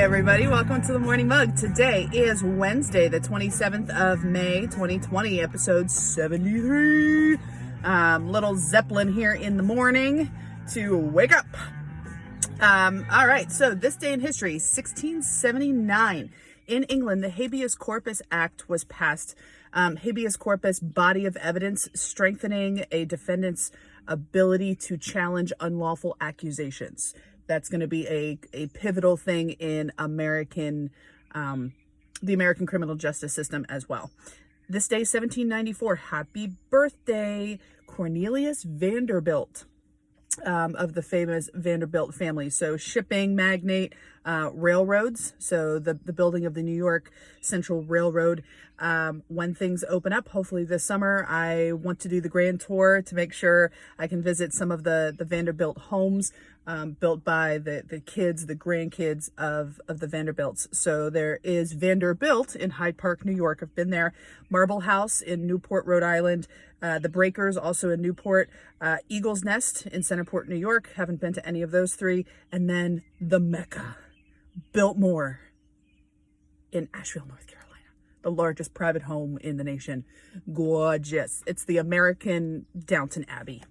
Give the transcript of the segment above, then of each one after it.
everybody, welcome to the Morning Mug. Today is Wednesday, the 27th of May, 2020, episode 73. Little Zeppelin here in the morning to wake up. All right, so this day in history, 1679. In England, the Habeas Corpus Act was passed. Habeas corpus, body of evidence, strengthening a defendant's ability to challenge unlawful accusations. That's going to be a pivotal thing in the American criminal justice system as well. This day, 1794, happy birthday, Cornelius Vanderbilt, of the famous Vanderbilt family. So shipping magnate, railroads. So the building of the New York Central Railroad. When things open up, hopefully this summer, I want to do the grand tour to make sure I can visit some of the Vanderbilt homes built by the kids, the grandkids of the Vanderbilts. So there is Vanderbilt in Hyde Park, New York. I've been there. Marble House in Newport, Rhode Island. The Breakers also in Newport. Eagle's Nest in Centerport, New York. Haven't been to any of those three. And then the Mecca, Biltmore in Asheville, North Carolina. The largest private home in the nation. Gorgeous. It's the American Downton Abbey.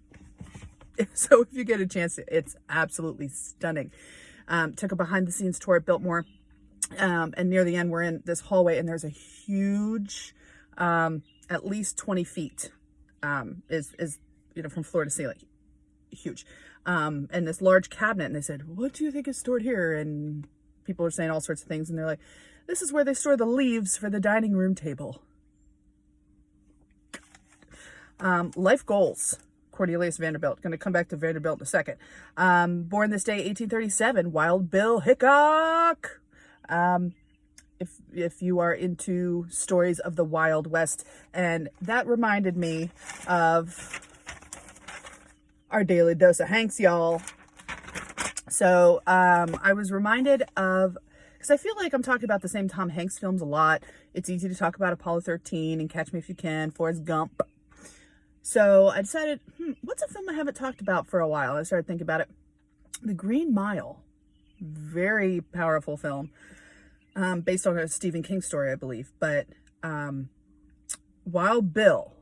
So if you get a chance, it's absolutely stunning. Took a behind the scenes tour at Biltmore. And near the end, we're in this hallway and there's a huge, at least 20 feet, is from floor to ceiling. Huge. And this large cabinet. And they said, what do you think is stored here? And people are saying all sorts of things. And they're like, this is where they store the leaves for the dining room table. Life goals. Cornelius Vanderbilt. Going to come back to Vanderbilt in a second. Born this day, 1837, Wild Bill Hickok. If you are into stories of the Wild West, and that reminded me of our daily dose of Hanks, y'all. So I was reminded of, because I feel like I'm talking about the same Tom Hanks films a lot. It's easy to talk about Apollo 13 and Catch Me If You Can, Forrest Gump. So I decided, what's a film I haven't talked about for a while? I started thinking about it. The Green Mile. Very powerful film. Based on a Stephen King story, I believe. But Wild Bill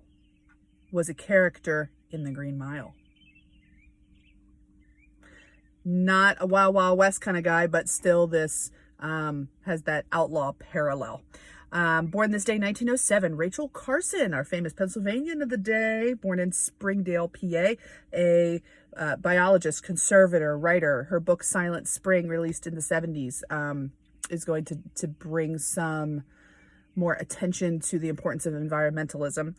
was a character in The Green Mile. Not a Wild Wild West kind of guy, but still this has that outlaw parallel. Born this day, 1907, Rachel Carson, our famous Pennsylvanian of the day, born in Springdale, PA, a biologist, conservator, writer. Her book, Silent Spring, released in the 70s, is going to bring some more attention to the importance of environmentalism.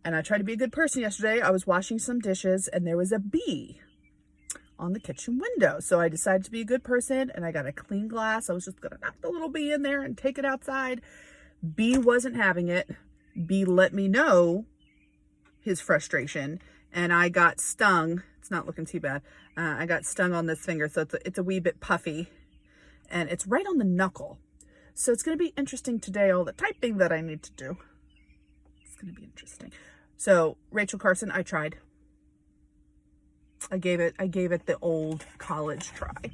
And I tried to be a good person yesterday. I was washing some dishes and there was a bee on the kitchen window. So I decided to be a good person and I got a clean glass. I was just going to knock the little bee in there and take it outside. Bee wasn't having it. Bee let me know his frustration and I got stung. It's not looking too bad. I got stung on this finger. So it's a wee bit puffy. And it's right on the knuckle. So it's going to be interesting today, all the typing that I need to do. It's going to be interesting. So Rachel Carson, I tried. I gave it the old college try.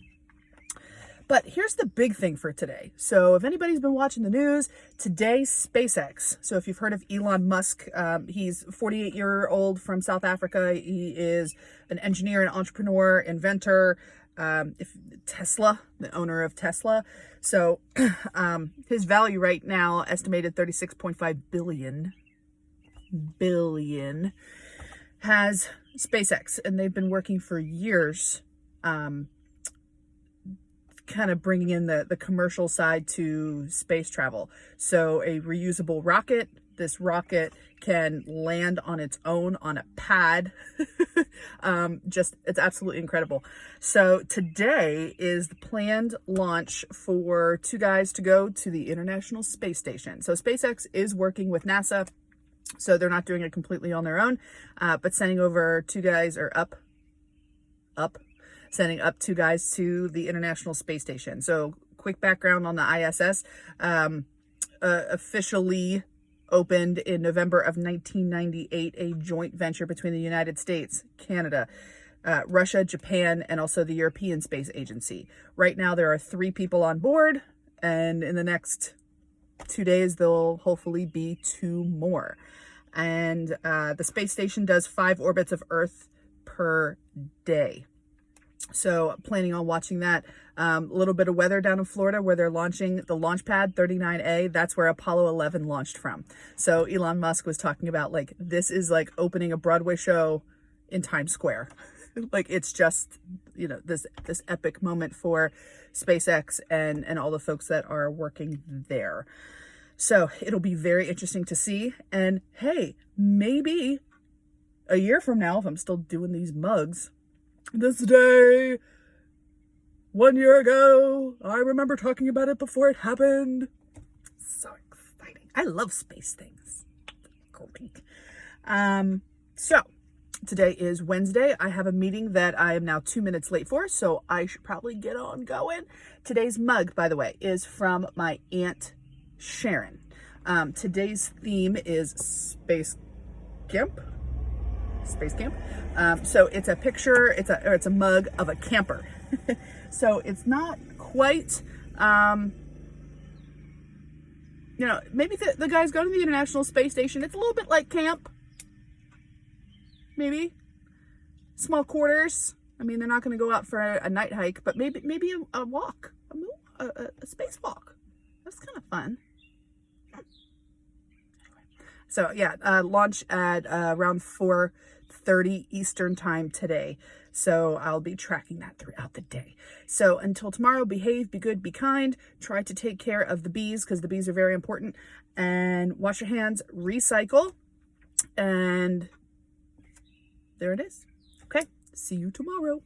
But here's the big thing for today. So if anybody's been watching the news, today, SpaceX. So if you've heard of Elon Musk, he's a 48-year-old from South Africa. He is an engineer, an entrepreneur, inventor, Tesla, the owner of Tesla. So his value right now, estimated 36.5 billion, has SpaceX. And they've been working for years, kind of bringing in the commercial side to space travel. So a reusable rocket. This rocket can land on its own on a pad. It's absolutely incredible. So today is the planned launch for two guys to go to the International Space Station. So SpaceX is working with NASA. So they're not doing it completely on their own, but sending over two guys, or sending up two guys to the International Space Station. So quick background on the ISS. Officially opened in November of 1998, a joint venture between the United States, Canada, Russia, Japan, and also the European Space Agency. Right now, there are 3 people on board. And in the next 2 days, there'll hopefully be 2 more. And the space station does 5 orbits of Earth per day. So planning on watching that. A little bit of weather down in Florida where they're launching the launch pad 39A. That's where Apollo 11 launched from. So Elon Musk was talking about, like, this is like opening a Broadway show in Times Square. Like, it's just, you know, this epic moment for SpaceX and all the folks that are working there. So it'll be very interesting to see. And hey, maybe a year from now, if I'm still doing these mugs, this day 1 year ago, I remember talking about it before it happened. So exciting. I love space things. Great. So today is Wednesday. I have a meeting that I am now 2 minutes late for, so I should probably get on going. Today's mug, by the way, is from my Aunt Sharon. Today's theme is space camp. So it's a picture, it's a mug of a camper. So it's not quite, you know, maybe the guys go to the International Space Station. It's a little bit like camp. Maybe small quarters. I mean, they're not going to go out for a night hike, but maybe a walk, a space walk. That's kind of fun. So yeah, launch at around 4:30 Eastern time today. So I'll be tracking that throughout the day. So until tomorrow, behave, be good, be kind. Try to take care of the bees because the bees are very important. And wash your hands, recycle, and there it is. Okay, see you tomorrow.